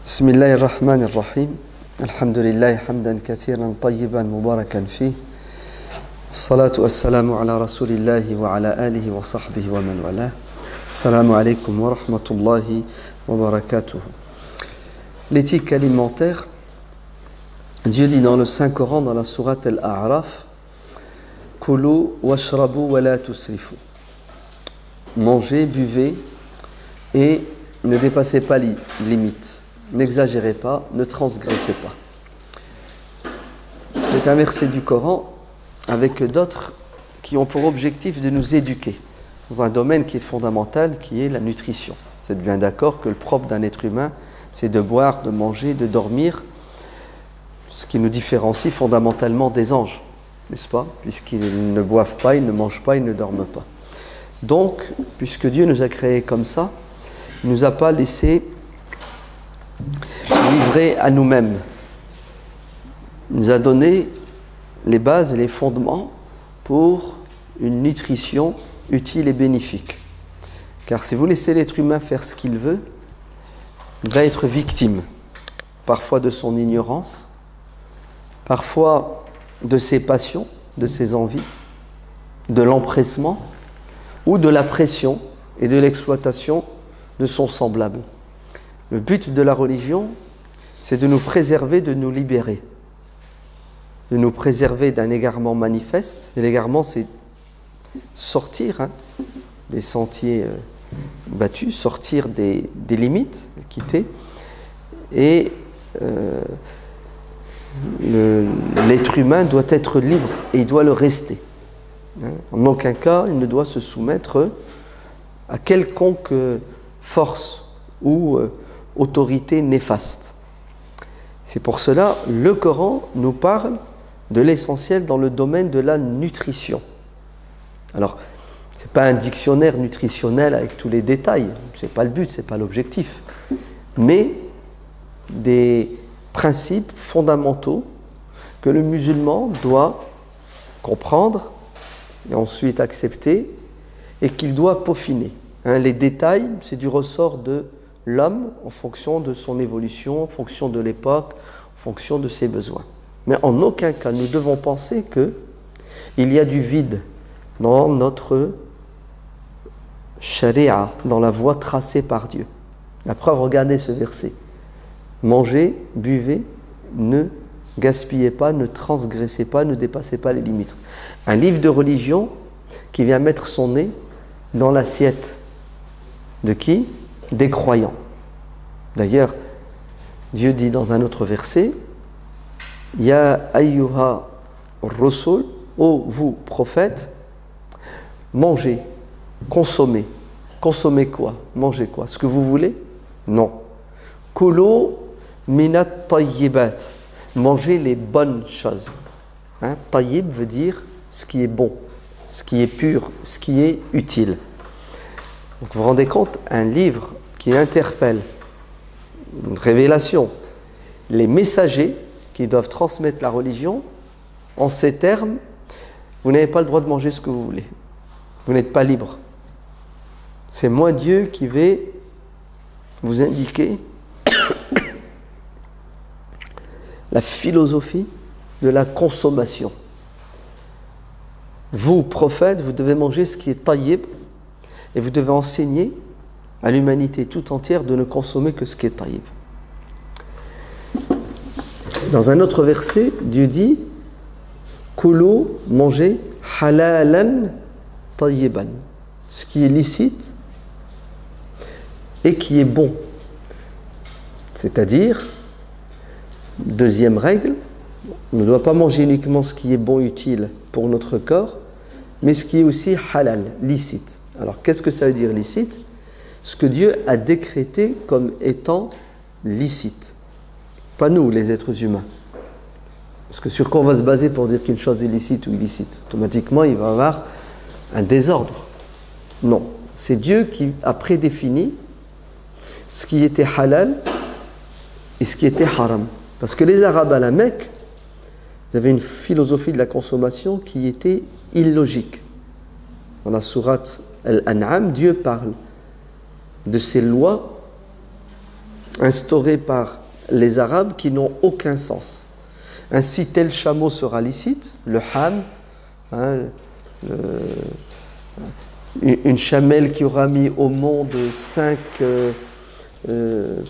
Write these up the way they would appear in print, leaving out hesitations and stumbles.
بسم الله الرحمن الرحيم الحمد لله حمدا كثيرا طيبا مباركا فيه الصلاة والسلام على رسول الله وعلى آله وصحبه ومن والاه السلام عليكم ورحمة الله وبركاته. L'éthique alimentaire, Dieu dit dans le Saint-Coran, dans la sourate Al-A'raf, Kulu washrabu wa la tusrifu. Mangez, buvez et ne dépassez pas les limites. N'exagérez pas, ne transgressez pas. C'est un verset du Coran avec d'autres qui ont pour objectif de nous éduquer dans un domaine qui est fondamental, qui est la nutrition. Vous êtes bien d'accord que le propre d'un être humain, c'est de boire, de manger, de dormir, ce qui nous différencie fondamentalement des anges, n'est-ce pas? Puisqu'ils ne boivent pas, ils ne mangent pas, ils ne dorment pas. Donc, puisque Dieu nous a créés comme ça, il ne nous a pas laissé livrés à nous-mêmes. Il nous a donné les bases et les fondements pour une nutrition utile et bénéfique. Car si vous laissez l'être humain faire ce qu'il veut, il va être victime, parfois de son ignorance, parfois de ses passions, de ses envies, de l'empressement ou de la pression et de l'exploitation de son semblable. Le but de la religion, c'est de nous préserver, de nous libérer, de nous préserver d'un égarement manifeste. Et l'égarement, c'est sortir des sentiers battus, sortir des limites, quitter. Et l'être humain doit être libre et il doit le rester. En aucun cas, il ne doit se soumettre à quelconque force ou autorité néfaste. C'est pour cela le Coran nous parle de l'essentiel dans le domaine de la nutrition. Alors, ce n'est pas un dictionnaire nutritionnel avec tous les détails, ce n'est pas le but, ce n'est pas l'objectif, mais des principes fondamentaux que le musulman doit comprendre et ensuite accepter et qu'il doit peaufiner. Les détails, c'est du ressort de l'homme en fonction de son évolution, en fonction de l'époque, en fonction de ses besoins. Mais en aucun cas, nous devons penser qu'il y a du vide dans notre charia, dans la voie tracée par Dieu. La preuve, regardez ce verset. Mangez, buvez, ne gaspillez pas, ne transgressez pas, ne dépassez pas les limites. Un livre de religion qui vient mettre son nez dans l'assiette de qui? Des croyants. D'ailleurs, Dieu dit dans un autre verset, Ya ayyuha rusul, ô vous prophètes, mangez, consommez. Consommez quoi? Mangez quoi? Ce que vous voulez? Non. Kulu minat tayyibat. Mangez les bonnes choses. Tayyib veut dire ce qui est bon, ce qui est pur, ce qui est utile. Donc vous vous rendez compte, un livre qui interpelle, une révélation, les messagers qui doivent transmettre la religion, en ces termes, vous n'avez pas le droit de manger ce que vous voulez. Vous n'êtes pas libre. C'est moi Dieu qui vais vous indiquer la philosophie de la consommation. Vous, prophètes, vous devez manger ce qui est tayyib et vous devez enseigner à l'humanité tout entière de ne consommer que ce qui est tayyib. Dans un autre verset, Dieu dit Kulu, mangez halalan tayyiban, ce qui est licite et qui est bon. C'est-à-dire, deuxième règle, on ne doit pas manger uniquement ce qui est bon, utile pour notre corps, mais ce qui est aussi halal, licite. Alors, qu'est-ce que ça veut dire licite? Ce que Dieu a décrété comme étant licite. Pas nous, les êtres humains. Parce que sur quoi on va se baser pour dire qu'une chose est licite ou illicite? Automatiquement, il va y avoir un désordre. Non. C'est Dieu qui a prédéfini ce qui était halal et ce qui était haram. Parce que les Arabes à la Mecque, ils avaient une philosophie de la consommation qui était illogique. Dans la sourate Al-An'am, Dieu parle de ces lois instaurés par les Arabes qui n'ont aucun sens. Ainsi, tel chameau sera licite, le ham, hein, une chamelle qui aura mis au monde 5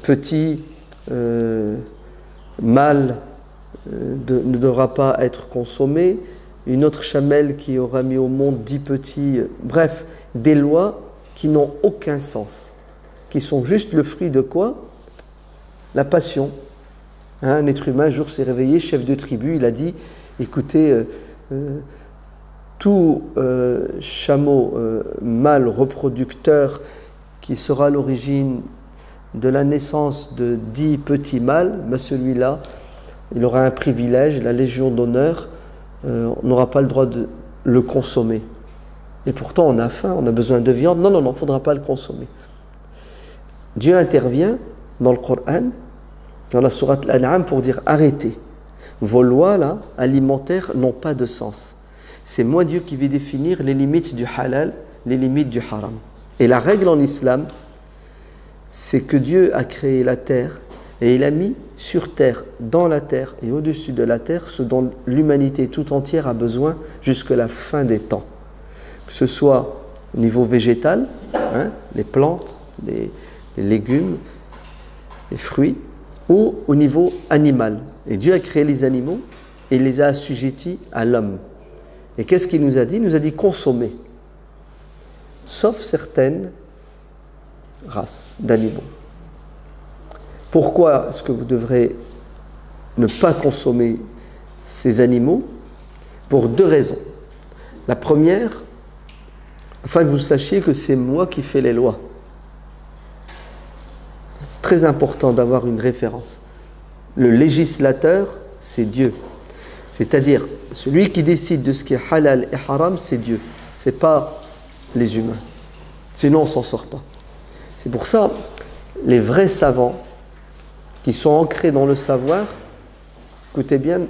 petits mâles ne devra pas être consommée. Une autre chamelle qui aura mis au monde 10 petits... bref, des lois qui n'ont aucun sens, qui sont juste le fruit de quoi? La passion. Hein, un être humain, un jour, s'est réveillé, chef de tribu, il a dit, écoutez, tout chameau mâle reproducteur qui sera à l'origine de la naissance de 10 petits mâles, ben celui-là, il aura un privilège, la Légion d'honneur, on n'aura pas le droit de le consommer. Et pourtant, on a faim, on a besoin de viande. Non, il ne faudra pas le consommer. Dieu intervient dans le Coran, dans la sourate Al-An'am, pour dire arrêtez. Vos lois là, alimentaires n'ont pas de sens. C'est moi Dieu qui vais définir les limites du halal, les limites du haram. Et la règle en islam, c'est que Dieu a créé la terre et il a mis sur terre, dans la terre et au-dessus de la terre, ce dont l'humanité tout entière a besoin jusqu'à la fin des temps. Que ce soit au niveau végétal, hein, les plantes, les légumes, les fruits, ou au niveau animal. Et Dieu a créé les animaux et il les a assujettis à l'homme. Et qu'est-ce qu'il nous a dit? Il nous a dit consommer, sauf certaines races d'animaux. Pourquoi est-ce que vous devrez ne pas consommer ces animaux? Pour 2 raisons. La première, afin que vous sachiez que c'est moi qui fais les lois. C'est très important d'avoir une référence. Le législateur, c'est Dieu. C'est-à-dire, celui qui décide de ce qui est halal et haram, c'est Dieu. Ce n'est pas les humains. Sinon, on ne s'en sort pas. C'est pour ça, les vrais savants, qui sont ancrés dans le savoir, écoutez bien,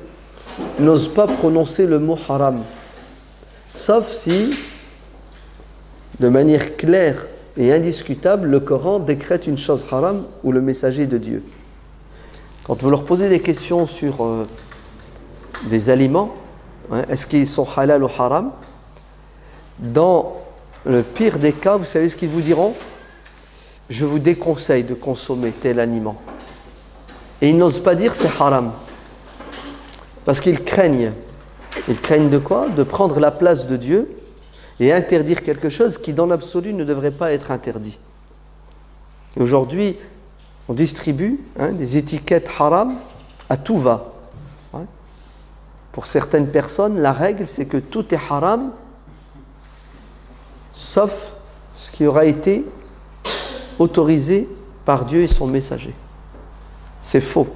n'osent pas prononcer le mot haram. Sauf si, de manière claire et indiscutable, le Coran décrète une chose haram ou le messager de Dieu. Quand vous leur posez des questions sur des aliments, hein, est-ce qu'ils sont halal ou haram? Dans le pire des cas, vous savez ce qu'ils vous diront? Je vous déconseille de consommer tel aliment. Et ils n'osent pas dire c'est haram. Parce qu'ils craignent. Ils craignent de quoi? De prendre la place de Dieu et interdire quelque chose qui dans l'absolu ne devrait pas être interdit. Et aujourd'hui, on distribue des étiquettes haram à tout va. Ouais. Pour certaines personnes, la règle c'est que tout est haram sauf ce qui aura été autorisé par Dieu et son messager. C'est faux.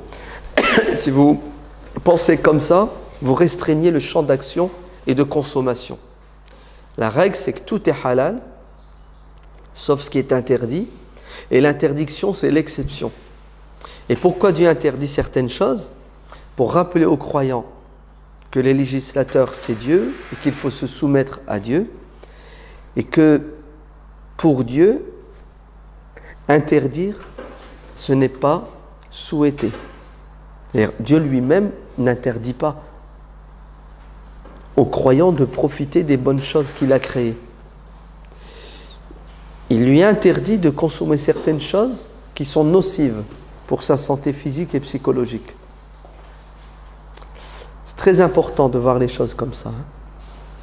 Si vous pensez comme ça, vous restreignez le champ d'action et de consommation. La règle, c'est que tout est halal, sauf ce qui est interdit, et l'interdiction, c'est l'exception. Et pourquoi Dieu interdit certaines choses? Pour rappeler aux croyants que les législateurs, c'est Dieu, et qu'il faut se soumettre à Dieu, et que pour Dieu, interdire, ce n'est pas souhaiter. Dieu lui-même n'interdit pas aux croyants de profiter des bonnes choses qu'il a créées. Il lui interdit de consommer certaines choses qui sont nocives pour sa santé physique et psychologique. C'est très important de voir les choses comme ça.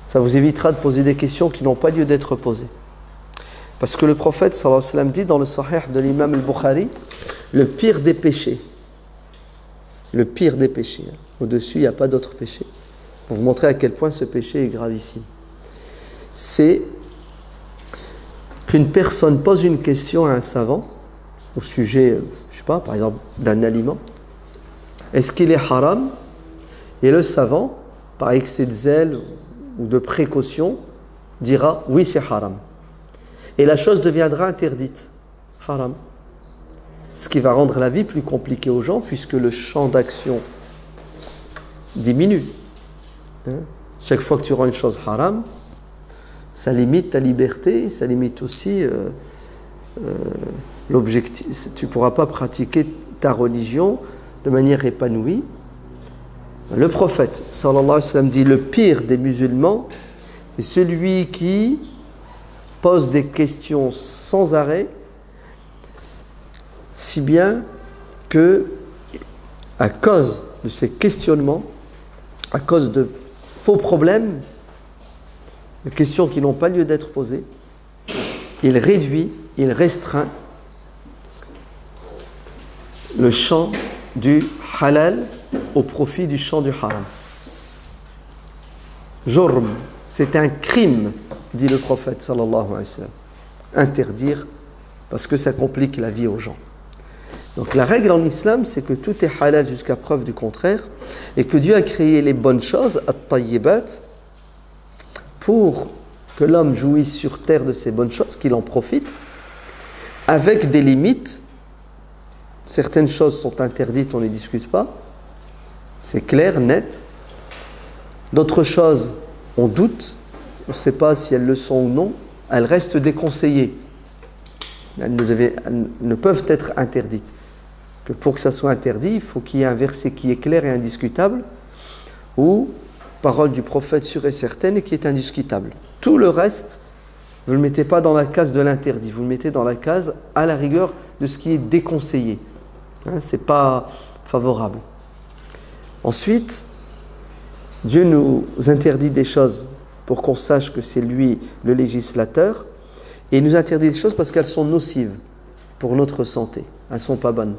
Ça vous évitera de poser des questions qui n'ont pas lieu d'être posées. Parce que le prophète sallallahu alayhi wa sallam dit dans le Sahih de l'imam al-Bukhari, le pire des péchés, au-dessus il n'y a pas d'autre péché, pour vous montrer à quel point ce péché est gravissime, c'est qu'une personne pose une question à un savant au sujet, je ne sais pas, par exemple d'un aliment, est-ce qu'il est haram? Et le savant, par excès de zèle ou de précaution, dira oui c'est haram. Et la chose deviendra interdite, haram. Ce qui va rendre la vie plus compliquée aux gens puisque le champ d'action diminue. Chaque fois que tu rends une chose haram, ça limite ta liberté, ça limite aussi l'objectif, tu ne pourras pas pratiquer ta religion de manière épanouie. Le prophète, sallallahu alayhi wa sallam, dit le pire des musulmans, c'est celui qui pose des questions sans arrêt, si bien que, à cause de ces questionnements, à cause de faux problèmes, de questions qui n'ont pas lieu d'être posées, il réduit, il restreint le champ du halal au profit du champ du haram. Jurm, c'est un crime, dit le prophète sallallahu alayhi wa sallam. Interdire, parce que ça complique la vie aux gens. Donc la règle en islam, c'est que tout est halal jusqu'à preuve du contraire, et que Dieu a créé les bonnes choses, at-tayyibat, pour que l'homme jouisse sur terre de ces bonnes choses, qu'il en profite, avec des limites. Certaines choses sont interdites, on ne les discute pas. C'est clair, net. D'autres choses, on doute. On ne sait pas si elles le sont ou non. Elles restent déconseillées. Elles ne peuvent être interdites. Que pour que ça soit interdit, il faut qu'il y ait un verset qui est clair et indiscutable, ou parole du prophète sûre et certaine et qui est indiscutable. Tout le reste, vous ne le mettez pas dans la case de l'interdit, vous le mettez dans la case, à la rigueur, de ce qui est déconseillé. Hein, ce n'est pas favorable. Ensuite, Dieu nous interdit des choses pour qu'on sache que c'est lui le législateur, et il nous interdit des choses parce qu'elles sont nocives pour notre santé. Elles ne sont pas bonnes.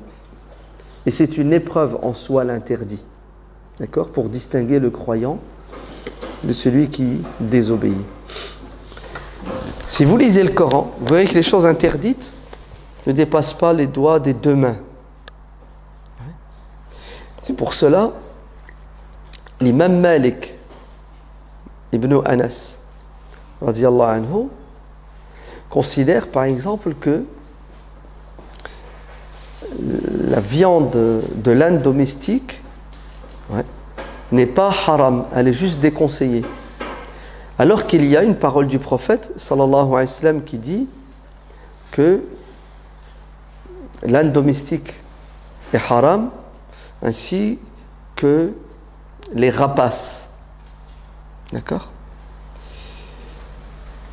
Et c'est une épreuve en soi, l'interdit. D'accord ? Pour distinguer le croyant de celui qui désobéit. Si vous lisez le Coran, vous verrez que les choses interdites ne dépassent pas les doigts des deux mains. C'est pour cela, l'imam Malik ibn Anas, radiyallahu anhu, considère par exemple que la viande de l'âne domestique n'est pas haram, elle est juste déconseillée. Alors qu'il y a une parole du prophète, sallallahu alayhi wa sallam, qui dit que l'âne domestique est haram, ainsi que les rapaces. D'accord ?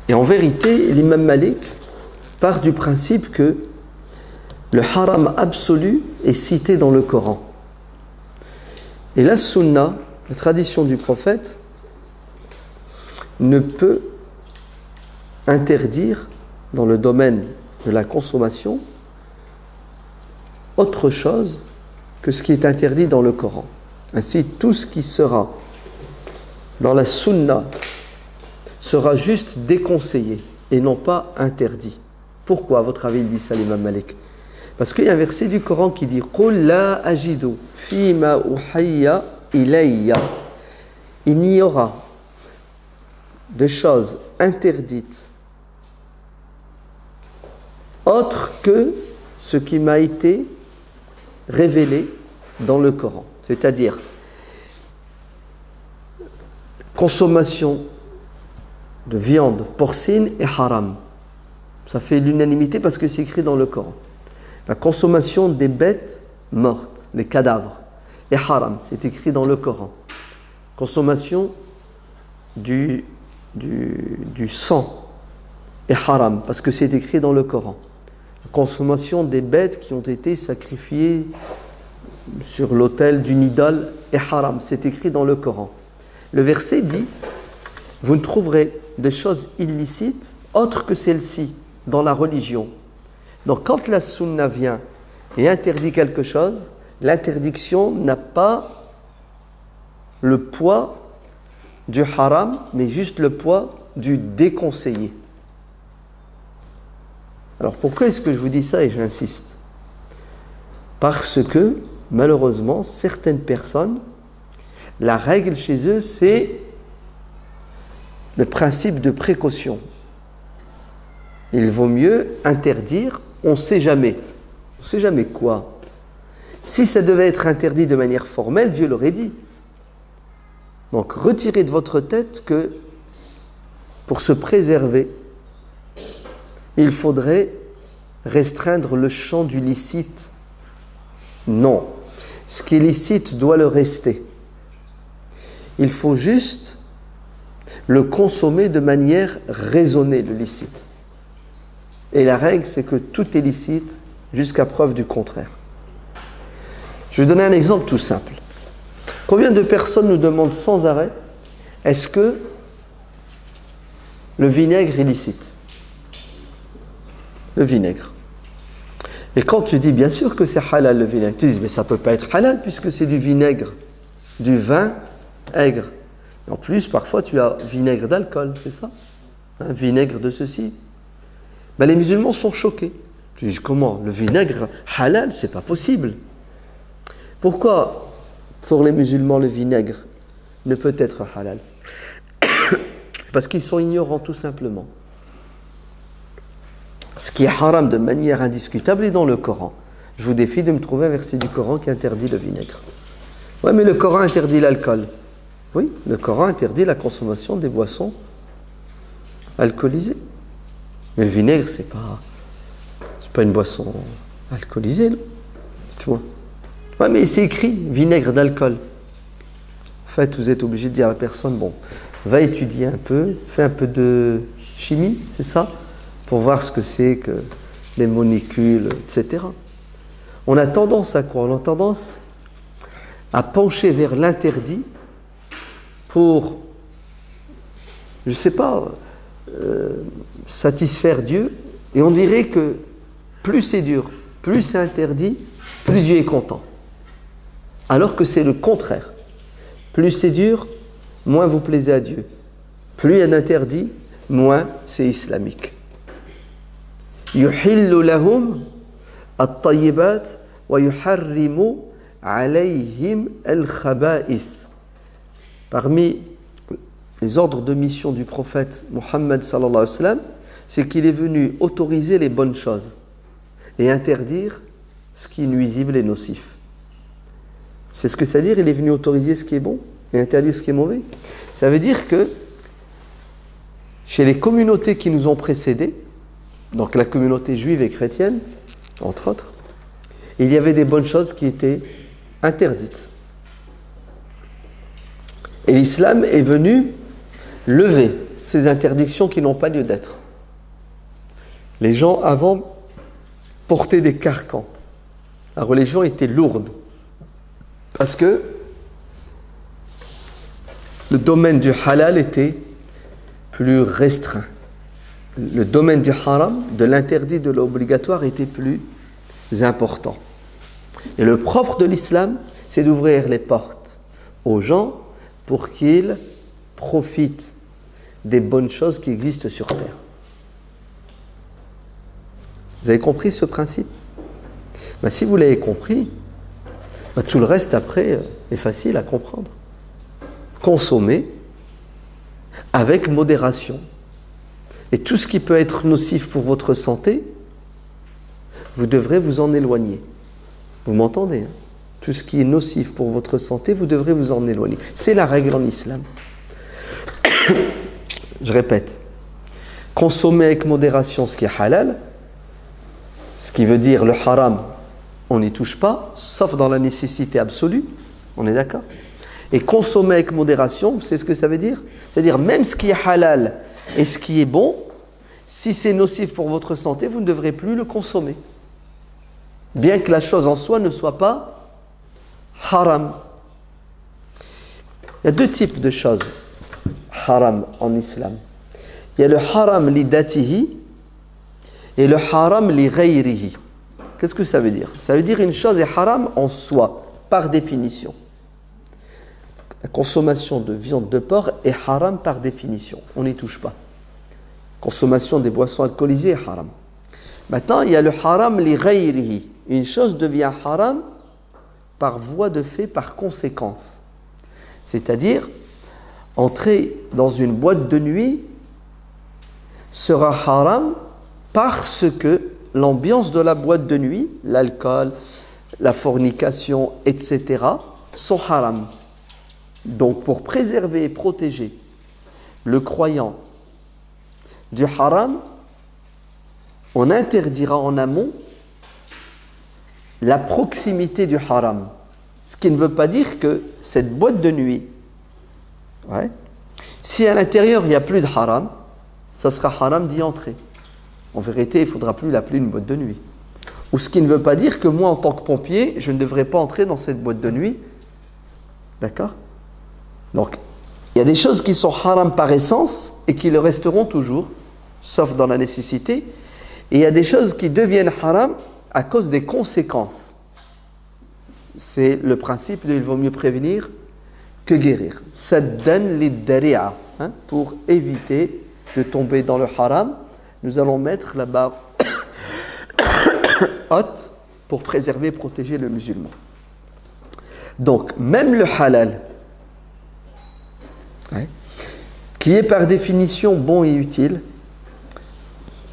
Et en vérité, l'imam Malik part du principe que le haram absolu est cité dans le Coran. Et la sunna, la tradition du prophète, ne peut interdire dans le domaine de la consommation autre chose que ce qui est interdit dans le Coran. Ainsi, tout ce qui sera dans la sunna sera juste déconseillé et non pas interdit. Pourquoi, à votre avis, il dit ça, l'imam Malik ? Parce qu'il y a un verset du Coran qui dit « Qul la ajidu fima uhayya ilayya » Il n'y aura de choses interdites autres que ce qui m'a été révélé dans le Coran. C'est-à-dire, consommation de viande porcine est haram. Ça fait l'unanimité parce que c'est écrit dans le Coran. La consommation des bêtes mortes, les cadavres, est haram. C'est écrit dans le Coran. Consommation du sang est haram parce que c'est écrit dans le Coran. La consommation des bêtes qui ont été sacrifiées sur l'autel d'une idole est haram. C'est écrit dans le Coran. Le verset dit « Vous ne trouverez des choses illicites autres que celles-ci dans la religion. » Donc quand la sunna vient et interdit quelque chose, l'interdiction n'a pas le poids du haram, mais juste le poids du déconseillé. Alors pourquoi est-ce que je vous dis ça et j'insiste ? Parce que malheureusement, certaines personnes, la règle chez eux, c'est le principe de précaution. Il vaut mieux interdire, on ne sait jamais. On ne sait jamais quoi. Si ça devait être interdit de manière formelle, Dieu l'aurait dit. Donc retirez de votre tête que pour se préserver, il faudrait restreindre le champ du licite. Non. Ce qui est licite doit le rester. Il faut juste le consommer de manière raisonnée, le licite. Et la règle, c'est que tout est licite jusqu'à preuve du contraire. Je vais donner un exemple tout simple. Combien de personnes nous demandent sans arrêt, est-ce que le vinaigre est licite? Le vinaigre. Et quand tu dis bien sûr que c'est halal le vinaigre, tu dis mais ça ne peut pas être halal puisque c'est du vinaigre, du vin aigre. Et en plus, parfois tu as vinaigre d'alcool, c'est ça? Un vinaigre de ceci. Ben, les musulmans sont choqués. Tu dis comment? Le vinaigre halal, c'est pas possible. Pourquoi pour les musulmans le vinaigre ne peut être halal? Parce qu'ils sont ignorants tout simplement. Ce qui est haram de manière indiscutable est dans le Coran. Je vous défie de me trouver un verset du Coran qui interdit le vinaigre. Oui, mais le Coran interdit l'alcool. Oui, le Coran interdit la consommation des boissons alcoolisées. Mais le vinaigre, c'est pas une boisson alcoolisée, non? Dites-moi. Oui, mais c'est écrit vinaigre d'alcool. En fait, vous êtes obligé de dire à la personne, bon, va étudier un peu, fais un peu de chimie, c'est ça? Pour voir ce que c'est que les molécules, etc. On a tendance à quoi? On a tendance à pencher vers l'interdit pour, je ne sais pas, satisfaire Dieu. Et on dirait que plus c'est dur, plus c'est interdit, plus Dieu est content. Alors que c'est le contraire. Plus c'est dur, moins vous plaisez à Dieu. Plus il y a d'interdits, moins c'est islamique. يحل لهم الطيبات ويحرم عليهم الخبائث. Parmi les ordres de mission du prophète Mohammed sallallahu alayhi wa sallam, c'est qu'il est venu autoriser les bonnes choses et interdire ce qui est nuisible et nocif. C'est ce que ça veut dire, il est venu autoriser ce qui est bon et interdire ce qui est mauvais. Ça veut dire que chez les communautés qui nous ont précédés, donc la communauté juive et chrétienne, entre autres, il y avait des bonnes choses qui étaient interdites. Et l'islam est venu lever ces interdictions qui n'ont pas lieu d'être. Les gens avant portaient des carcans. La religion était lourde parce que le domaine du halal était plus restreint. Le domaine du haram, de l'interdit, de l'obligatoire était plus important. Et le propre de l'islam, c'est d'ouvrir les portes aux gens pour qu'ils profitent des bonnes choses qui existent sur terre. Vous avez compris ce principe? Ben, si vous l'avez compris, ben, tout le reste après est facile à comprendre. Consommez avec modération. Et tout ce qui peut être nocif pour votre santé, vous devrez vous en éloigner. Vous m'entendez, hein? Tout ce qui est nocif pour votre santé, vous devrez vous en éloigner. C'est la règle en islam. Je répète. Consommer avec modération ce qui est halal, ce qui veut dire le haram, on n'y touche pas, sauf dans la nécessité absolue. On est d'accord? Et consommer avec modération, vous savez ce que ça veut dire? C'est-à-dire même ce qui est halal et ce qui est bon, si c'est nocif pour votre santé, vous ne devrez plus le consommer. Bien que la chose en soi ne soit pas haram. Il y a deux types de choses haram en islam. Il y a le haram li datihi et le haram li ghayrihi. Qu'est-ce que ça veut dire? Ça veut dire une chose est haram en soi, par définition. La consommation de viande de porc est haram par définition. On n'y touche pas. Consommation des boissons alcoolisées est haram. Maintenant, il y a le haram li ghayrihi. Une chose devient haram par voie de fait, par conséquence. C'est-à-dire, entrer dans une boîte de nuit sera haram parce que l'ambiance de la boîte de nuit, l'alcool, la fornication, etc., sont haram. Donc, pour préserver et protéger le croyant du haram, on interdira en amont la proximité du haram. Ce qui ne veut pas dire que cette boîte de nuit, ouais, si à l'intérieur il n'y a plus de haram, ça sera haram d'y entrer. En vérité, il ne faudra plus l'appeler une boîte de nuit. Ou ce qui ne veut pas dire que moi, en tant que pompier, je ne devrais pas entrer dans cette boîte de nuit. D'accord? Donc, il y a des choses qui sont haram par essence et qui le resteront toujours, sauf dans la nécessité. Et il y a des choses qui deviennent haram à cause des conséquences. C'est le principe de il vaut mieux prévenir que guérir. Saddan lid-dari'a, pour éviter de tomber dans le haram, nous allons mettre la barre haute pour préserver et protéger le musulman. Donc, même le halal, qui est par définition bon et utile,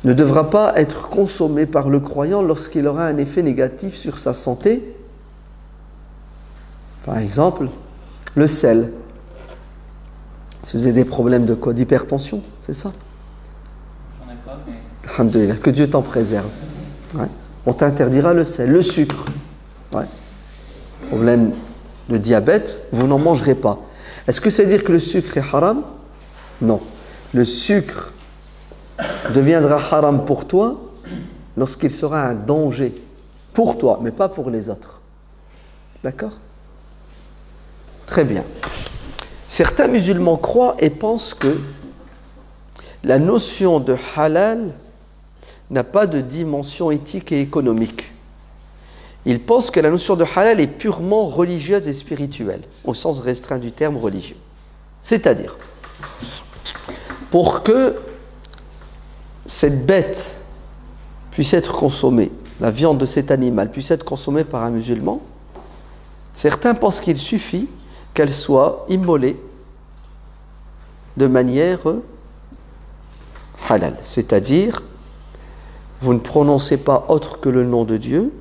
ne devra pas être consommé par le croyant lorsqu'il aura un effet négatif sur sa santé. Par exemple, le sel. Si vous avez des problèmes de quoi? D'hypertension, c'est ça? J'en ai pas, mais... Alhamdulillah, que Dieu t'en préserve. Ouais. On t'interdira le sel, le sucre. Ouais. Problème de diabète, vous n'en mangerez pas. Est-ce que c'est dire que le sucre est haram? Non. Le sucre deviendra haram pour toi lorsqu'il sera un danger pour toi, mais pas pour les autres. D'accord? Très bien. Certains musulmans croient et pensent que la notion de halal n'a pas de dimension éthique et économique. Ils pensent que la notion de halal est purement religieuse et spirituelle, au sens restreint du terme religieux. C'est-à-dire, pour que cette bête puisse être consommée, la viande de cet animal puisse être consommée par un musulman, certains pensent qu'il suffit qu'elle soit immolée de manière halal. C'est-à-dire, vous ne prononcez pas autre que le nom de Dieu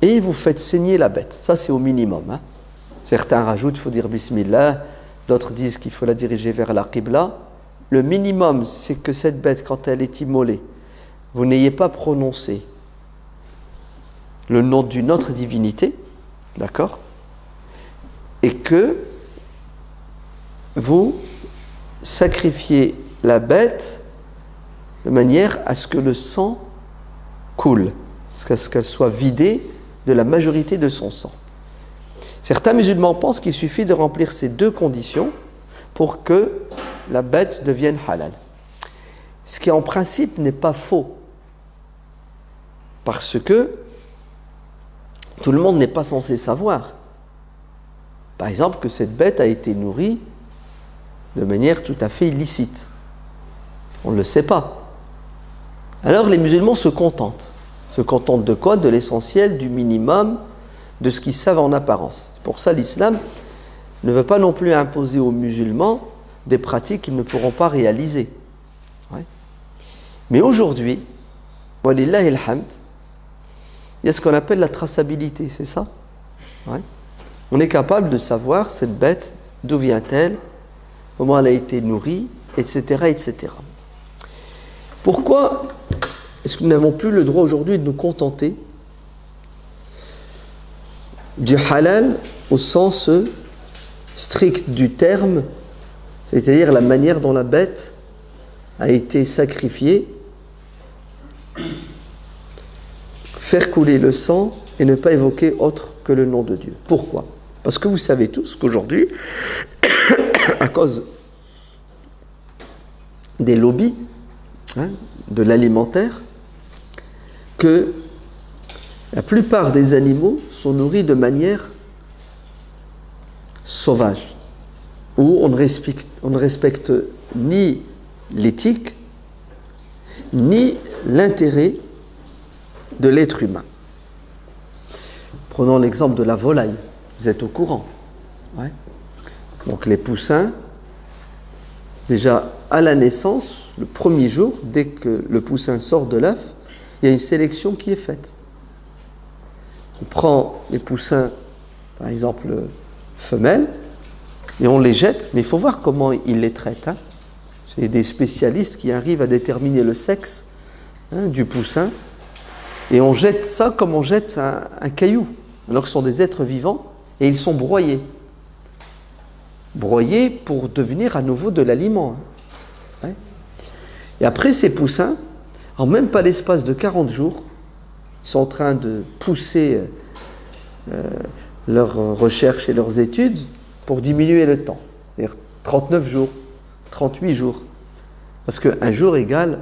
et vous faites saigner la bête. Ça, c'est au minimum. Certains rajoutent qu'il faut dire Bismillah, d'autres disent qu'il faut la diriger vers la Qibla. Le minimum, c'est que cette bête, quand elle est immolée, vous n'ayez pas prononcé le nom d'une autre divinité, d'accord? Et que vous sacrifiez la bête de manière à ce que le sang coule, à ce qu'elle soit vidée de la majorité de son sang. Certains musulmans pensent qu'il suffit de remplir ces deux conditions pour que la bête devienne halal. Ce qui en principe n'est pas faux, parce que tout le monde n'est pas censé savoir. Par exemple, que cette bête a été nourrie de manière tout à fait illicite. On ne le sait pas. Alors les musulmans se contentent. Se contentent de quoi? De l'essentiel, du minimum, de ce qu'ils savent en apparence. C'est pour ça l'islam ne veut pas non plus imposer aux musulmans des pratiques qu'ils ne pourront pas réaliser. Ouais. Mais aujourd'hui, walillahi alhamd, il y a ce qu'on appelle la traçabilité, c'est ça? Ouais. On est capable de savoir cette bête, d'où vient-elle, comment elle a été nourrie, etc., etc. Pourquoi est-ce que nous n'avons plus le droit aujourd'hui de nous contenter du halal au sens strict du terme, c'est-à-dire la manière dont la bête a été sacrifiée, faire couler le sang et ne pas évoquer autre que le nom de Dieu? Pourquoi? Parce que vous savez tous qu'aujourd'hui, à cause des lobbies de l'alimentaire, que la plupart des animaux sont nourris de manière sauvage, où on ne respecte ni l'éthique, ni l'intérêt de l'être humain. Prenons l'exemple de la volaille. Vous êtes au courant. Ouais. Donc les poussins, déjà à la naissance, le premier jour, dès que le poussin sort de l'œuf, il y a une sélection qui est faite. On prend les poussins, par exemple femelles, et on les jette, mais il faut voir comment ils les traitent. C'est des spécialistes qui arrivent à déterminer le sexe du poussin, et on jette ça comme on jette un caillou, alors que ce sont des êtres vivants, et ils sont broyés. Broyés pour devenir à nouveau de l'aliment. Ouais. Et après, ces poussins, en même pas l'espace de 40 jours, ils sont en train de pousser leurs recherches et leurs études pour diminuer le temps. C'est-à-dire 39 jours, 38 jours. Parce qu'un jour égale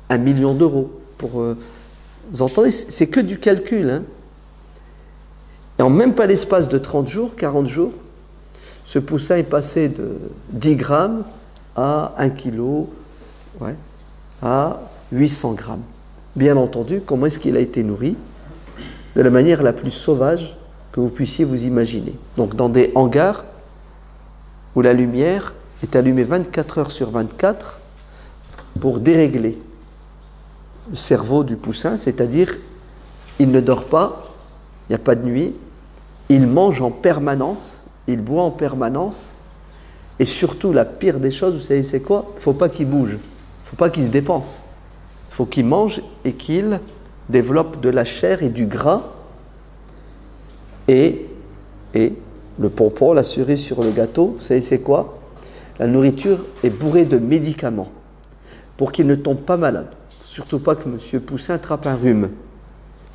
1 million d'euros. Vous entendez, c'est que du calcul. Hein. Et en même pas l'espace de 30 jours, 40 jours, ce poussin est passé de 10 grammes à 1 kilo, ouais, à 800 grammes. Bien entendu, comment est-ce qu'il a été nourri? De la manière la plus sauvage que vous puissiez vous imaginer. Donc dans des hangars où la lumière est allumée 24 heures sur 24 pour dérégler le cerveau du poussin, c'est-à-dire il ne dort pas, il n'y a pas de nuit, il mange en permanence, il boit en permanence, et surtout la pire des choses, vous savez c'est quoi? Il ne faut pas qu'il bouge, il ne faut pas qu'il se dépense, il faut qu'il mange et qu'il développe de la chair et du gras, et le pompon, la cerise sur le gâteau, vous savez c'est quoi? La nourriture est bourrée de médicaments pour qu'il ne tombe pas malade. Surtout pas que M. Poussin attrape un rhume.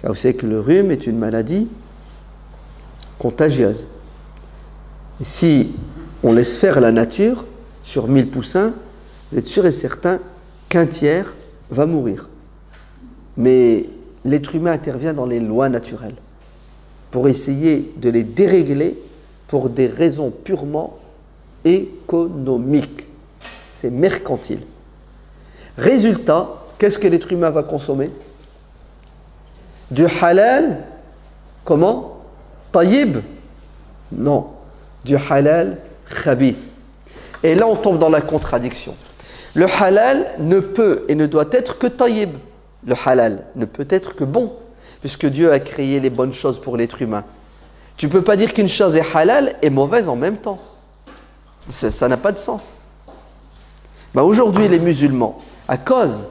Car vous savez que le rhume est une maladie contagieuse. Et si on laisse faire la nature, sur 1000 poussins, vous êtes sûr et certain qu'un tiers va mourir. Mais l'être humain intervient dans les lois naturelles pour essayer de les dérégler pour des raisons purement économiques. C'est mercantile. Résultat, qu'est-ce que l'être humain va consommer? Du halal, comment? Tayyib? Non. Du halal khabith. Et là, on tombe dans la contradiction. Le halal ne peut et ne doit être que tayyib. Le halal ne peut être que bon, puisque Dieu a créé les bonnes choses pour l'être humain. Tu ne peux pas dire qu'une chose est halal et mauvaise en même temps. Ça n'a pas de sens. Aujourd'hui, les musulmans, à cause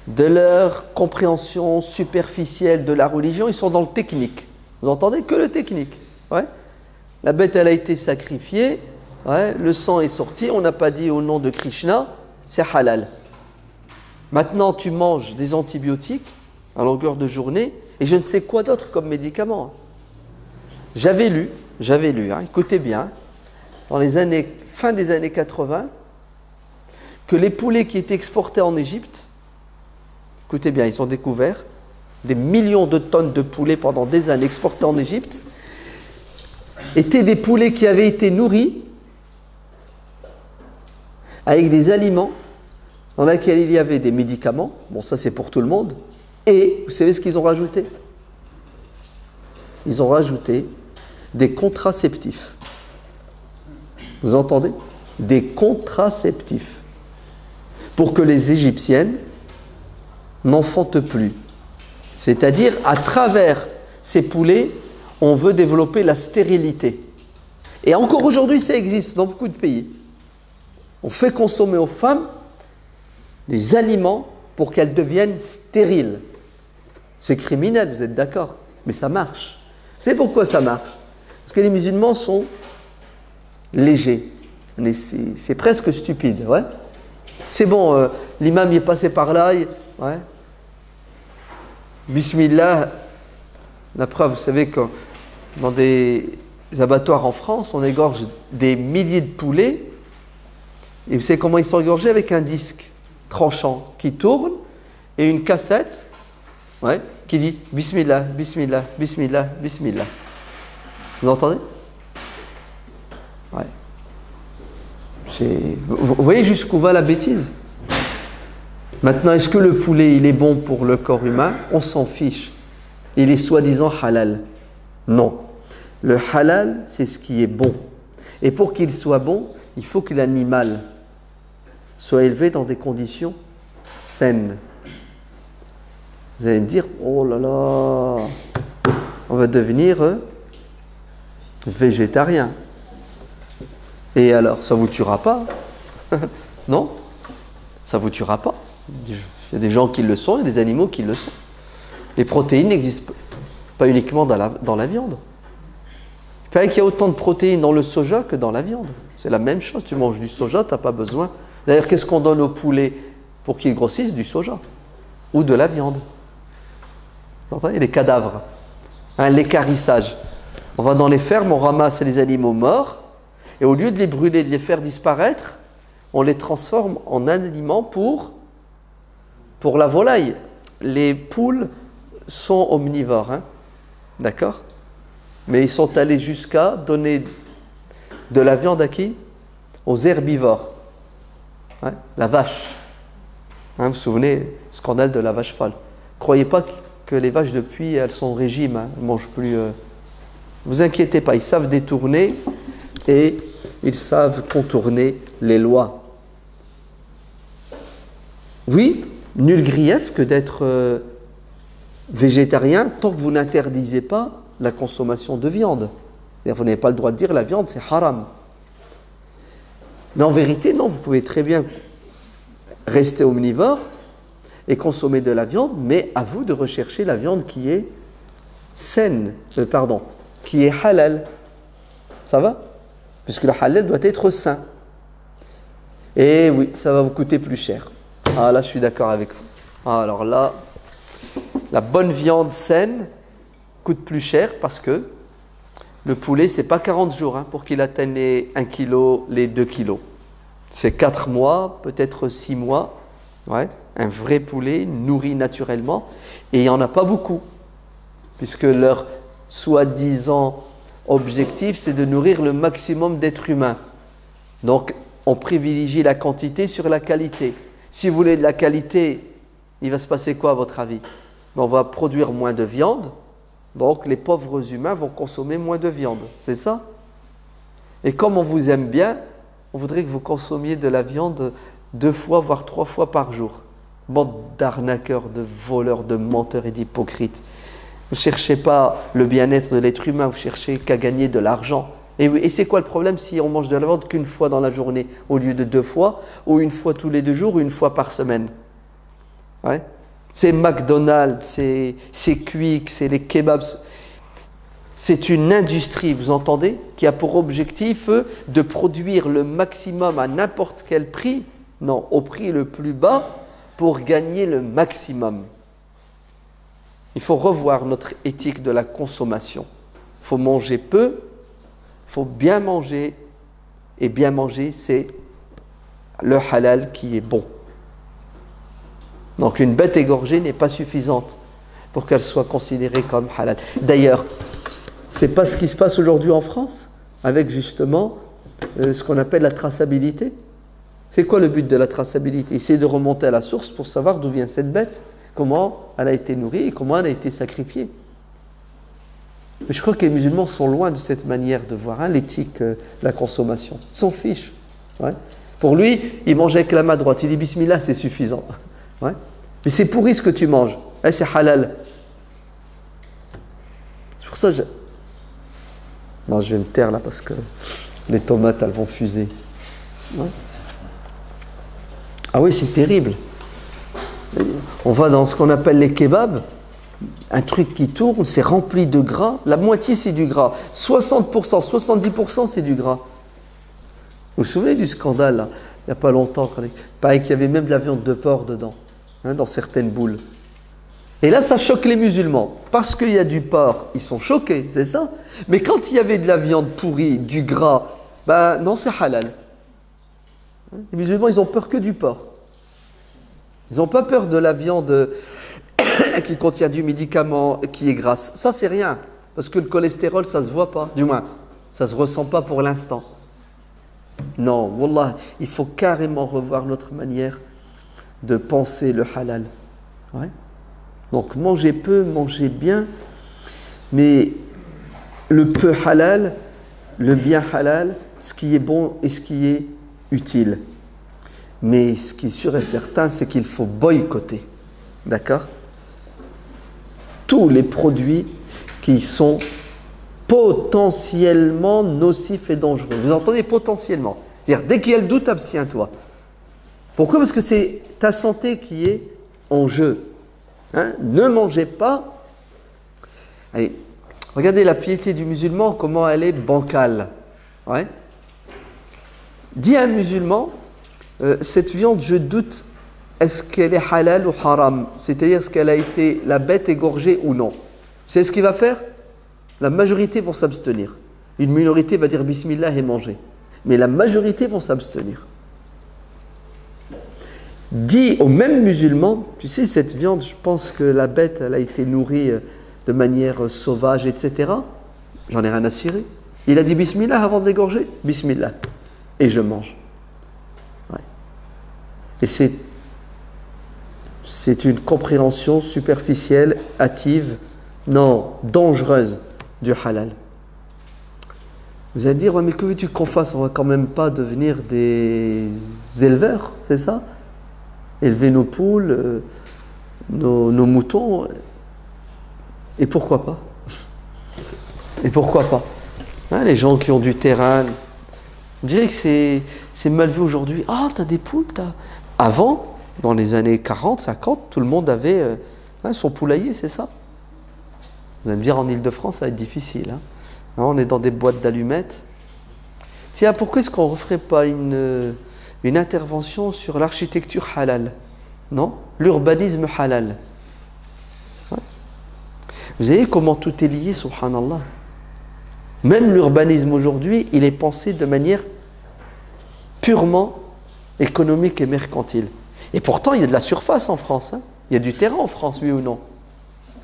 de leur compréhension superficielle de la religion, ils sont dans le technique. Vous entendez? Que le technique. Ouais. La bête, elle a été sacrifiée, ouais, le sang est sorti, on n'a pas dit au nom de Krishna, c'est halal. Maintenant, tu manges des antibiotiques à longueur de journée et je ne sais quoi d'autre comme médicament. J'avais lu, hein, écoutez bien, dans les fin des années 80, que les poulets qui étaient exportés en Égypte, écoutez bien, ils ont découvert des millions de tonnes de poulets pendant des années exportés en Égypte, étaient des poulets qui avaient été nourris avec des aliments dans lesquels il y avait des médicaments, bon ça c'est pour tout le monde, et vous savez ce qu'ils ont rajouté? Ils ont rajouté des contraceptifs. Vous entendez? Des contraceptifs. Pour que les Égyptiennes n'enfantent plus. C'est-à-dire, à travers ces poulets, on veut développer la stérilité. Et encore aujourd'hui, ça existe dans beaucoup de pays. On fait consommer aux femmes des aliments pour qu'elles deviennent stériles. C'est criminel, vous êtes d'accord? Mais ça marche. Vous savez pourquoi ça marche? Parce que les musulmans sont légers. C'est presque stupide, ouais. C'est bon, l'imam y est passé par là, ouais. Bismillah, la preuve, vous savez que dans des abattoirs en France, on égorge des milliers de poulets, et vous savez comment ils sont égorgés? Avec un disque tranchant qui tourne, et une cassette, ouais, qui dit Bismillah, Bismillah, Bismillah, Bismillah. Vous entendez? Ouais. Vous voyez jusqu'où va la bêtise? Maintenant, est-ce que le poulet, il est bon pour le corps humain? On s'en fiche. Il est soi-disant halal. Non. Le halal, c'est ce qui est bon. Et pour qu'il soit bon, il faut que l'animal soit élevé dans des conditions saines. Vous allez me dire, oh là là, on va devenir végétarien. Et alors, ça ne vous tuera pas? Non? Ça ne vous tuera pas? Il y a des gens qui le sont et des animaux qui le sont. Les protéines n'existent pas uniquement dans la viande. Il paraît qu'il y a autant de protéines dans le soja que dans la viande. C'est la même chose. Tu manges du soja, tu n'as pas besoin. D'ailleurs, qu'est-ce qu'on donne au poulet pour qu'il grossisse? Du soja ou de la viande. Vous entendez? Les cadavres, l'équarrissage. On va dans les fermes, on ramasse les animaux morts et au lieu de les brûler, de les faire disparaître, on les transforme en aliments pour la volaille. Les poules sont omnivores, d'accord? Mais ils sont allés jusqu'à donner de la viande à qui? Aux herbivores. La vache. Vous vous souvenez, scandale de la vache folle. Croyez pas que les vaches depuis, elles sont au régime, elles ne mangent plus. Vous inquiétez pas, ils savent détourner et ils savent contourner les lois. Oui, nul grief que d'être végétarien tant que vous n'interdisez pas la consommation de viande. C'est-à-dire, vous n'avez pas le droit de dire la viande c'est haram. Mais en vérité, non, vous pouvez très bien rester omnivore et consommer de la viande, mais à vous de rechercher la viande qui est saine, qui est halal. Ça va? Puisque le halal doit être sain. Et oui, ça va vous coûter plus cher. Ah là, je suis d'accord avec vous. Alors là, la bonne viande saine coûte plus cher parce que le poulet, c'est pas 40 jours pour qu'il atteigne les 1 kg, les 2 kg. C'est 4 mois, peut-être 6 mois. Ouais, un vrai poulet nourri naturellement. Et il n'y en a pas beaucoup. Puisque leur soi-disant objectif, c'est de nourrir le maximum d'êtres humains. Donc, on privilégie la quantité sur la qualité. Si vous voulez de la qualité, il va se passer quoi à votre avis? On va produire moins de viande. Donc, les pauvres humains vont consommer moins de viande. C'est ça? Et comme on vous aime bien, on voudrait que vous consommiez de la viande 2 fois, voire 3 fois par jour. Bande d'arnaqueurs, de voleurs, de menteurs et d'hypocrites. Vous ne cherchez pas le bien-être de l'être humain, vous cherchez qu'à gagner de l'argent. Et c'est quoi le problème si on mange de la viande qu'une fois dans la journée au lieu de 2 fois, ou 1 fois tous les 2 jours, ou 1 fois par semaine? Ouais. C'est McDonald's, c'est Quick, c'est les kebabs. C'est une industrie, vous entendez, qui a pour objectif de produire le maximum à n'importe quel prix, non, au prix le plus bas, pour gagner le maximum. Il faut revoir notre éthique de la consommation. Il faut manger peu, il faut bien manger, et bien manger, c'est le halal qui est bon. Donc une bête égorgée n'est pas suffisante pour qu'elle soit considérée comme halal. D'ailleurs, ce n'est pas ce qui se passe aujourd'hui en France, avec justement ce qu'on appelle la traçabilité. C'est quoi le but de la traçabilité? C'est de remonter à la source pour savoir d'où vient cette bête, comment elle a été nourrie et comment elle a été sacrifiée. Mais je crois que les musulmans sont loin de cette manière de voir l'éthique de la consommation. Ils s'en fichent. Ouais. Pour lui, il mange avec la main droite. Il dit Bismillah, c'est suffisant. Ouais. Mais c'est pourri ce que tu manges. C'est halal. C'est pour ça que non, je vais me taire là parce que les tomates, elles vont fuser. Ouais. Ah oui, c'est terrible. On va dans ce qu'on appelle les kebabs, un truc qui tourne, c'est rempli de gras. La moitié, c'est du gras. 60%, 70%, c'est du gras. Vous vous souvenez du scandale, là, il n'y a pas longtemps? Pareil qu'il y avait même de la viande de porc dedans, dans certaines boules. Et là, ça choque les musulmans. Parce qu'il y a du porc, ils sont choqués, c'est ça? Mais quand il y avait de la viande pourrie, du gras, ben non, c'est halal. Les musulmans, ils ont peur que du porc. Ils n'ont pas peur de la viande qui contient du médicament, qui est grasse. Ça, c'est rien. Parce que le cholestérol, ça ne se voit pas. Du moins, ça ne se ressent pas pour l'instant. Non, wallah, il faut carrément revoir notre manière de penser le halal. Ouais. Donc, mangez peu, mangez bien. Mais le peu halal, le bien halal, ce qui est bon et ce qui est utile. Mais ce qui est sûr et certain, c'est qu'il faut boycotter, d'accord? Tous les produits qui sont potentiellement nocifs et dangereux. Vous entendez potentiellement? C'est-à-dire, dès qu'il y a le doute, abstiens-toi. Pourquoi? Parce que c'est ta santé qui est en jeu. Hein? Ne mangez pas. Allez, regardez la piété du musulman, comment elle est bancale. Ouais. Dis à un musulman, cette viande, je doute, est-ce qu'elle est halal ou haram? C'est-à-dire, est-ce qu'elle a été la bête égorgée ou non? C'est ce qu'il va faire? La majorité vont s'abstenir. Une minorité va dire bismillah et manger. Mais la majorité vont s'abstenir. Dis aux mêmes musulmans, tu sais, cette viande, je pense que la bête, elle a été nourrie de manière sauvage, etc. J'en ai rien à cirer. Il a dit bismillah avant de l'égorger? Bismillah. Et je mange. Ouais. Et c'est une compréhension superficielle, hâtive, non, dangereuse du halal. Vous allez me dire, ouais, mais que veux-tu qu'on fasse? On ne va quand même pas devenir des éleveurs, c'est ça? Élever nos poules, nos moutons. Et pourquoi pas? Et pourquoi pas? Hein, les gens qui ont du terrain, on dirait que c'est mal vu aujourd'hui. Ah, t'as des poules, t'as... Avant, dans les années 40, 50, tout le monde avait son poulailler, c'est ça? Vous allez me dire, en Ile-de-France, ça va être difficile. Hein? On est dans des boîtes d'allumettes. Tiens, pourquoi est-ce qu'on ne referait pas une intervention sur l'architecture halal? Non? L'urbanisme halal. Ouais. Vous voyez comment tout est lié, subhanallah. Même l'urbanisme aujourd'hui, il est pensé de manière purement économique et mercantile. Et pourtant, il y a de la surface en France. Hein. Il y a du terrain en France, oui ou non?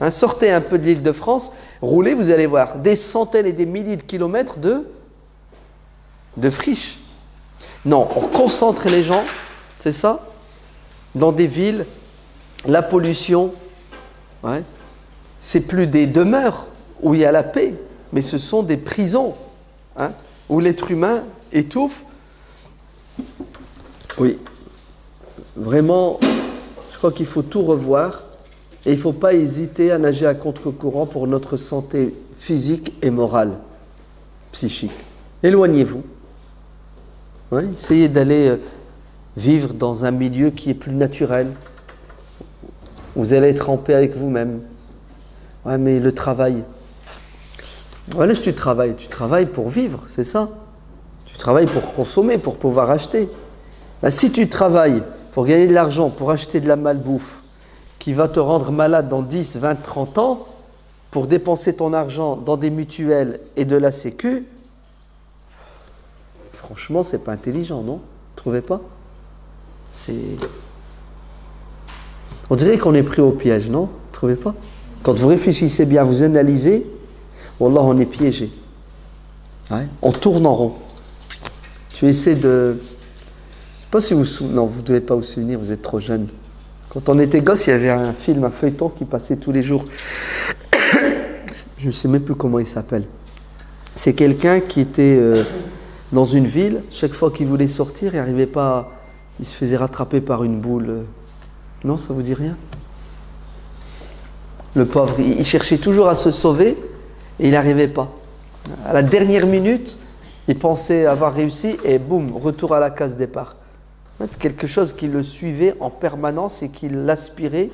Hein, sortez un peu de l'Île-de-France, roulez, vous allez voir des centaines et des milliers de kilomètres de friches. Non, on concentre les gens, c'est ça, dans des villes, la pollution, ouais, c'est plus des demeures où il y a la paix, mais ce sont des prisons, hein, où l'être humain étouffe. Oui, vraiment, je crois qu'il faut tout revoir. Et il ne faut pas hésiter à nager à contre-courant pour notre santé physique et morale, psychique. Éloignez-vous. Ouais, essayez d'aller vivre dans un milieu qui est plus naturel. Vous allez être en paix avec vous-même. Ouais, mais le travail. Voilà, tu travailles pour vivre, c'est ça. Tu travailles pour consommer, pour pouvoir acheter. Ben, si tu travailles pour gagner de l'argent, pour acheter de la malbouffe, qui va te rendre malade dans 10, 20, 30 ans, pour dépenser ton argent dans des mutuelles et de la sécu, franchement, c'est pas intelligent, non? Vous ne trouvez pas? On dirait qu'on est pris au piège, non? Vous ne trouvez pas? Quand vous réfléchissez bien, vous analysez, wallah, on est piégé. Ouais. On tourne en rond. Tu essaies de... Je ne sais pas si vous vous souvenez... Non, vous ne devez pas vous souvenir, vous êtes trop jeune. Quand on était gosse, il y avait un film, un feuilleton qui passait tous les jours. Je ne sais même plus comment il s'appelle. C'est quelqu'un qui était dans une ville. Chaque fois qu'il voulait sortir, il n'arrivait pas. Il se faisait rattraper par une boule. Non, ça vous dit rien? Le pauvre, il cherchait toujours à se sauver et il n'arrivait pas. À la dernière minute, il pensait avoir réussi et boum, retour à la case départ. Quelque chose qui le suivait en permanence et qui l'aspirait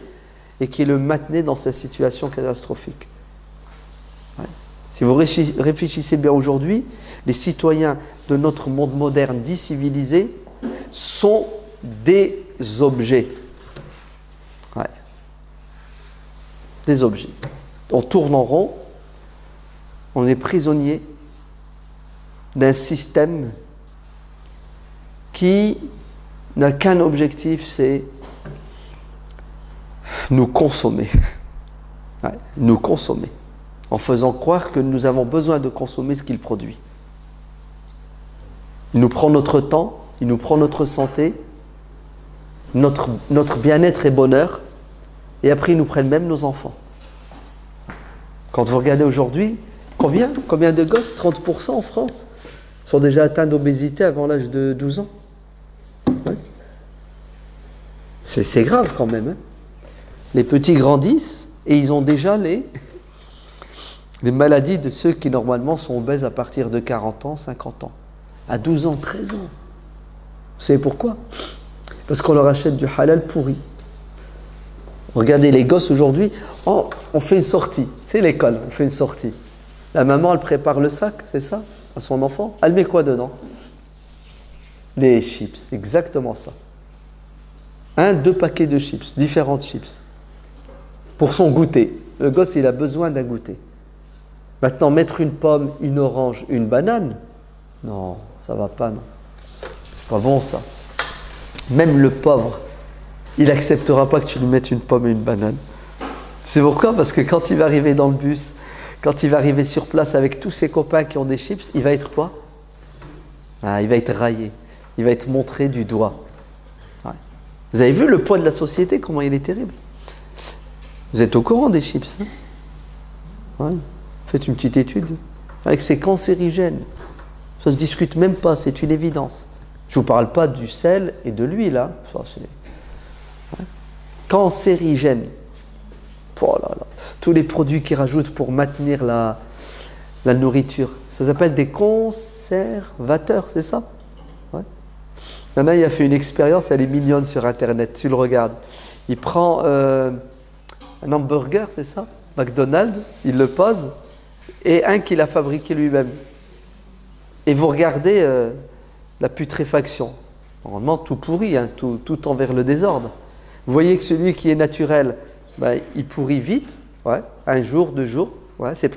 et qui le maintenait dans sa situation catastrophique. Ouais. Si vous réfléchissez bien aujourd'hui, les citoyens de notre monde moderne dit civilisé sont des objets. Ouais. Des objets. On tourne en rond, on est prisonnier d'un système qui n'a qu'un objectif, c'est nous consommer. Ouais, nous consommer. En faisant croire que nous avons besoin de consommer ce qu'il produit. Il nous prend notre temps, il nous prend notre santé, notre bien-être et bonheur, et après ils nous prennent même nos enfants. Quand vous regardez aujourd'hui, combien de gosses, 30% en France, sont déjà atteints d'obésité avant l'âge de 12 ans? Ouais. C'est grave quand même. Hein. Les petits grandissent et ils ont déjà les maladies de ceux qui normalement sont obèses à partir de 40 ans, 50 ans. À 12 ans, 13 ans. Vous savez pourquoi? Parce qu'on leur achète du halal pourri. Regardez les gosses aujourd'hui, on fait une sortie. C'est l'école, on fait une sortie. La maman, elle prépare le sac, c'est ça, à son enfant. Elle met quoi dedans? Les chips, exactement ça. 2 paquets de chips, différentes chips. Pour son goûter. Le gosse, il a besoin d'un goûter. Maintenant, mettre une pomme, une orange, une banane, non, ça va pas, non. C'est pas bon, ça. Même le pauvre, il acceptera pas que tu lui mettes une pomme et une banane. C'est pourquoi? Parce que quand il va arriver dans le bus, quand il va arriver sur place avec tous ses copains qui ont des chips, il va être quoi? Il va être raillé. Il va être montré du doigt. Ouais. Vous avez vu le poids de la société, comment il est terrible? Vous êtes au courant des chips, hein? Ouais. Faites une petite étude. Avec ces cancérigènes. Ça ne se discute même pas, c'est une évidence. Je ne vous parle pas du sel et de l'huile, hein. Ça, c'est... Ouais. Cancérigènes. Oh là là. Tous les produits qu'ils rajoutent pour maintenir la nourriture. Ça s'appelle des conservateurs, c'est ça? Ouais. Il y en a, il a fait une expérience, elle est mignonne sur Internet, tu le regardes. Il prend un hamburger, c'est ça? McDonald's, il le pose, et un qu'il a fabriqué lui-même. Et vous regardez la putréfaction. Normalement, tout pourri, hein, tout envers le désordre. Vous voyez que celui qui est naturel, il pourrit vite, ouais, 1 jour, 2 jours, ouais, c'est...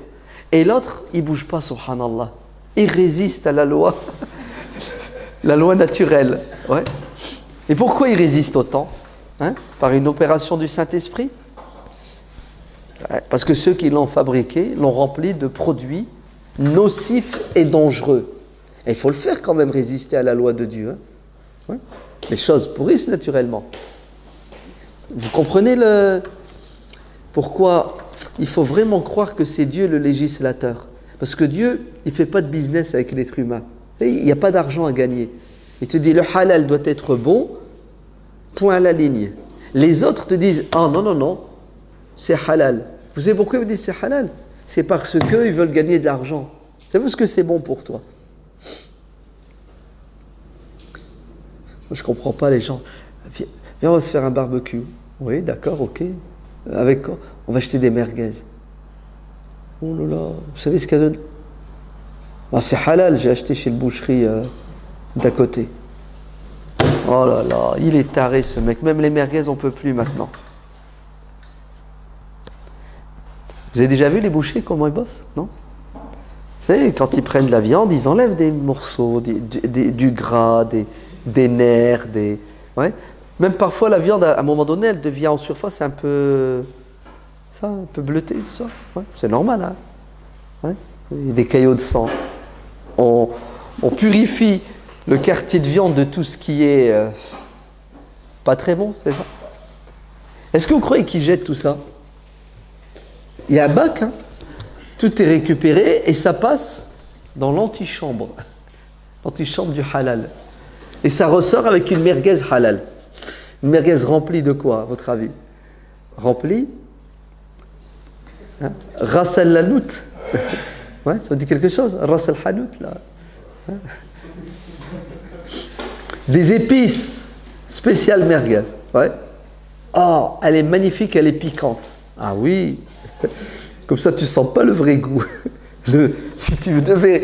Et l'autre, il ne bouge pas, subhanallah. Il résiste à la loi, la loi naturelle. Ouais. Et pourquoi il résiste autant, hein? Par une opération du Saint-Esprit? Parce que ceux qui l'ont fabriqué l'ont rempli de produits nocifs et dangereux. Et il faut le faire quand même, résister à la loi de Dieu. Hein? Ouais. Les choses pourrissent naturellement. Vous comprenez pourquoi il faut vraiment croire que c'est Dieu le législateur? Parce que Dieu, il ne fait pas de business avec l'être humain. Il n'y a pas d'argent à gagner. Il te dit le halal doit être bon, point à la ligne. Les autres te disent « Ah non, non, non, c'est halal ». Vous savez pourquoi ils vous disent c'est halal? C'est parce qu'ils veulent gagner de l'argent. C'est parce que c'est bon pour toi. Moi, je ne comprends pas les gens. Viens, on va se faire un barbecue. Oui, d'accord, ok. Avec quoi? On va acheter des merguez. Oh là là, vous savez ce qu'il y a dedans? C'est halal, j'ai acheté chez le boucherie d'à côté. Oh là là, il est taré ce mec. Même les merguez, on ne peut plus maintenant. Vous avez déjà vu les bouchers, comment ils bossent? Non? Vous savez, quand ils prennent la viande, ils enlèvent des morceaux, du gras, des nerfs, ouais. Même parfois, la viande, à un moment donné, elle devient en surface un peu bleutée, ça. Ouais. C'est normal, hein? Ouais. Il y a des caillots de sang. On purifie le quartier de viande de tout ce qui est pas très bon, c'est ça? Est-ce que vous croyez qu'ils jettent tout ça? Il y a un bac, hein? Tout est récupéré et ça passe dans l'antichambre. L'antichambre du halal. Et ça ressort avec une merguez halal. Une merguez remplie de quoi, à votre avis? Remplie, hein? Ras al-Lanout. Ouais, ça vous dit quelque chose? Ras al-Hanout, là. Hein? Des épices spéciales merguez. Ouais. Oh, elle est magnifique, elle est piquante. Ah oui. Comme ça, tu ne sens pas le vrai goût. Si tu devais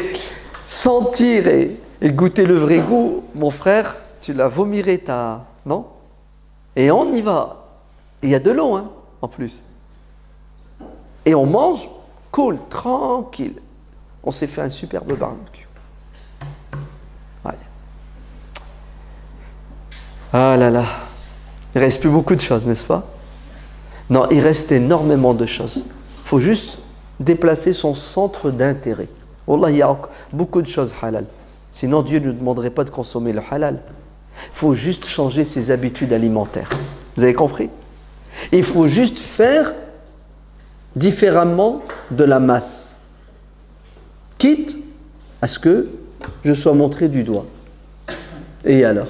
sentir et goûter le vrai goût, mon frère, tu la vomirais, non? Et on y va. Il y a de l'eau, hein, en plus. Et on mange, cool, tranquille. On s'est fait un superbe barbecue. Ouais. Ah là là. Il ne reste plus beaucoup de choses, n'est-ce pas? Non, il reste énormément de choses. Il faut juste déplacer son centre d'intérêt. Wallah, il y a beaucoup de choses halal. Sinon, Dieu ne nous demanderait pas de consommer le halal. Il faut juste changer ses habitudes alimentaires. Vous avez compris? Il faut juste faire différemment de la masse. Quitte à ce que je sois montré du doigt. Et alors?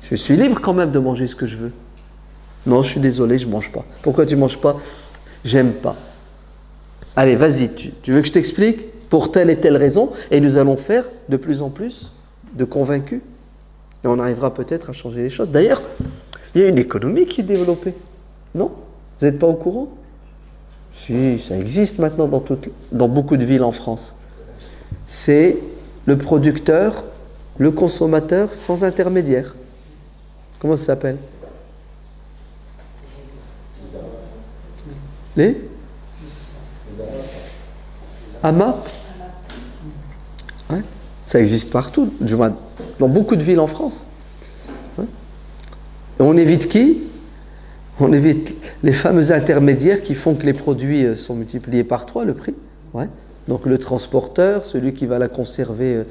Je suis libre quand même de manger ce que je veux. Non, je suis désolé, je ne mange pas. Pourquoi tu ne manges pas? J'aime pas. Allez, vas-y, tu veux que je t'explique? Pour telle et telle raison, et nous allons faire de plus en plus de convaincus. Et on arrivera peut-être à changer les choses. D'ailleurs, il y a une économie qui est développée. Non? Vous n'êtes pas au courant? Si, ça existe maintenant dans beaucoup de villes en France. C'est le producteur, le consommateur sans intermédiaire. Comment ça s'appelle? Les AMAP? Ouais. Ça existe partout, du moins dans beaucoup de villes en France. Ouais. Et on évite qui? On évite les fameux intermédiaires qui font que les produits sont multipliés par 3, le prix. Ouais. Donc le transporteur, celui qui va la conserver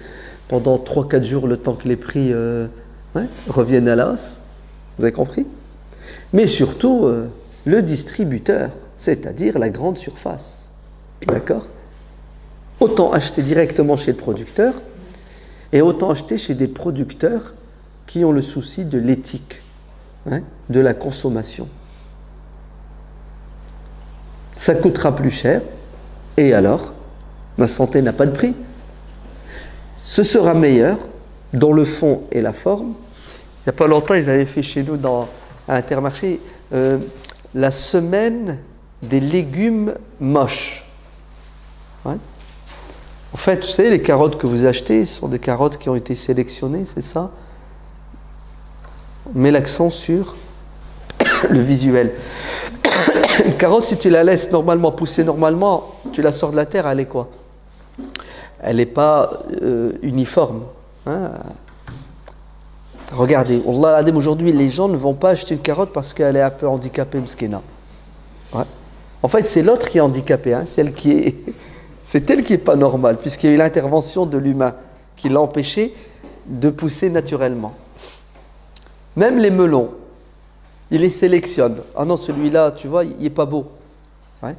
pendant 3-4 jours, le temps que les prix reviennent à la hausse. Vous avez compris? Mais surtout, le distributeur, c'est-à-dire la grande surface. D'accord? Autant acheter directement chez le producteur et autant acheter chez des producteurs qui ont le souci de l'éthique, de la consommation. Ça coûtera plus cher et alors, ma santé n'a pas de prix. Ce sera meilleur dans le fond et la forme. Il n'y a pas longtemps, ils avaient fait chez nous à Intermarché la semaine des légumes moches. Ouais. En fait, vous savez, les carottes que vous achetez sont des carottes qui ont été sélectionnées, c'est ça? On met l'accent sur le visuel. Une carotte, si tu la laisses normalement pousser normalement, tu la sors de la terre, elle est quoi? Elle n'est pas uniforme. Hein? Regardez, aujourd'hui, les gens ne vont pas acheter une carotte parce qu'elle est un peu handicapée, mskina. Ouais. En fait, c'est l'autre qui est handicapée, hein, c'est elle qui est pas normale, puisqu'il y a eu l'intervention de l'humain qui l'a empêché de pousser naturellement. Même les melons, il les sélectionne. Ah non, celui-là, tu vois, il n'est pas beau. Ouais.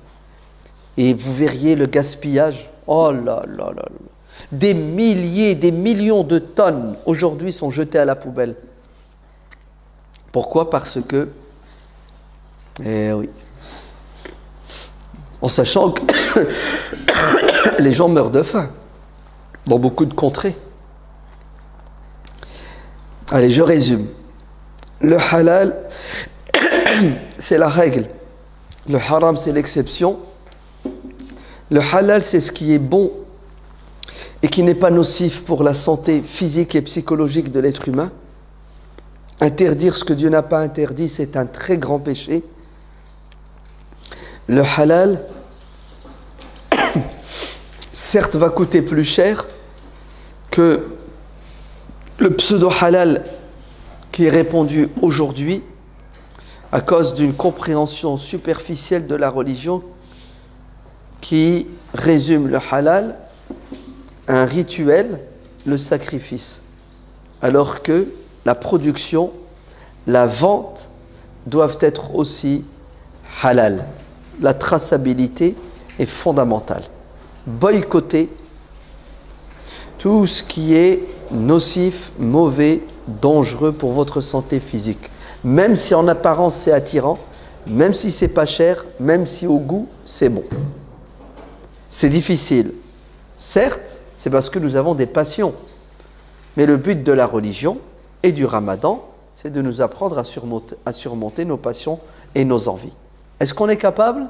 Et vous verriez le gaspillage. Oh là là là là. Des milliers, des millions de tonnes aujourd'hui sont jetées à la poubelle. Pourquoi? Parce que, oui, en sachant que les gens meurent de faim dans beaucoup de contrées. Allez, je résume. Le halal, c'est la règle. Le haram, c'est l'exception. Le halal, c'est ce qui est bon et qui n'est pas nocif pour la santé physique et psychologique de l'être humain. Interdire ce que Dieu n'a pas interdit, c'est un très grand péché. Le halal, certes, va coûter plus cher que le pseudo-halal qui est répandu aujourd'hui à cause d'une compréhension superficielle de la religion qui résume le halal à un rituel, le sacrifice, alors que la production, la vente doivent être aussi halal. La traçabilité est fondamentale. Boycotter tout ce qui est nocif, mauvais, dangereux pour votre santé physique. Même si en apparence c'est attirant, même si c'est pas cher, même si au goût c'est bon. C'est difficile. Certes, c'est parce que nous avons des passions. Mais le but de la religion et du ramadan, c'est de nous apprendre à surmonter nos passions et nos envies. Est-ce qu'on est capable?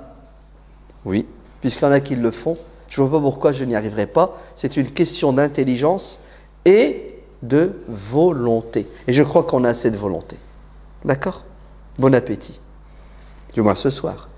Oui, puisqu'il y en a qui le font. Je ne vois pas pourquoi je n'y arriverai pas. C'est une question d'intelligence et de volonté. Et je crois qu'on a assez de volonté. D'accord? Bon appétit. Du moins ce soir.